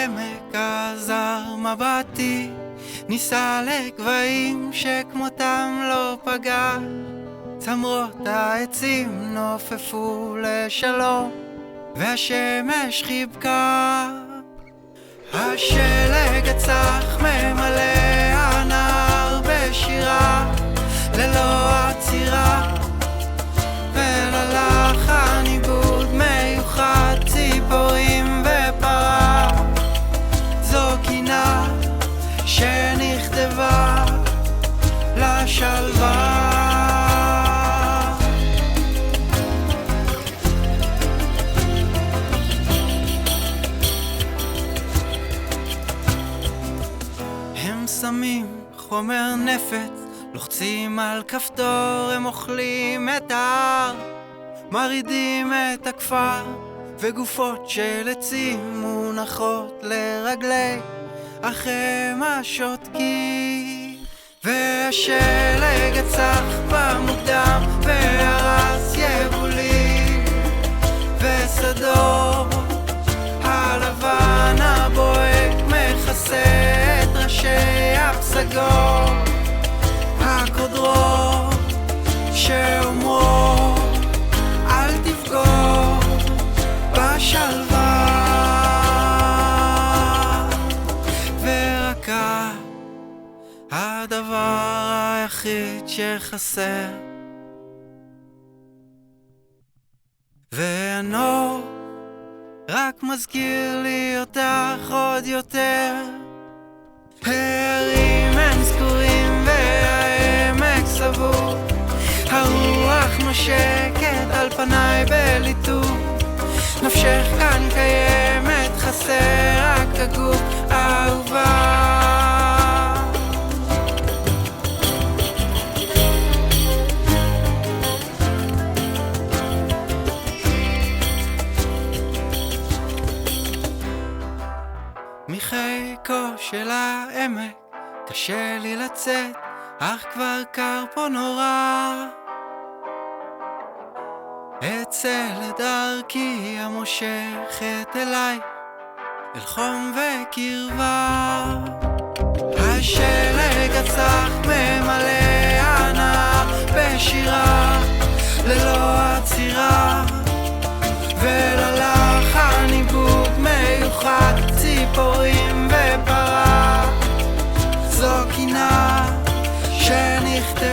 העמק עזר מבטי, ניסה לגבהים שכמותם לא פגש, צמרות העצים נופפו לשלום והשמש חיבקה. השלג הצח ממלא הנהר בשירה ללא עצירה, וללחן עיבוד מיוחד ציפורים ופרה. זו קינה שנכתבה לשלווה. הם שמים חומר נפץ, לוחצים על כפתור, הם אוכלים את ההר, מרידים את הכפר, וגופות של עצים מונחות לרגלי אחים השותקים. והשלג הצח במוקדם והרס יבולים ושדות, הלבן הבוהק מכסה את ראשי הפסגות, הקודרות שאומרות אל תפגוד בשלווה. ורק הדבר היחיד שחסר, והנוף רק מזכיר לי אותך עוד יותר. הערים הם סגורים והעמק סבור, הרוח נושקת על פניי בליטוף, נפשך כאן קיימת, חסר רק הגוף אהובה. מחיקו של העמק קשה לי לצאת, אך כבר קר פה נורא. אצא לדרכי המושכת אליי, אל חום וקרבה. השלג הצח ממלא הנהר בשירה ללא עצירה, וללחן עיבוד מיוחד ציפורים ופרה. זו קינה שנכתבה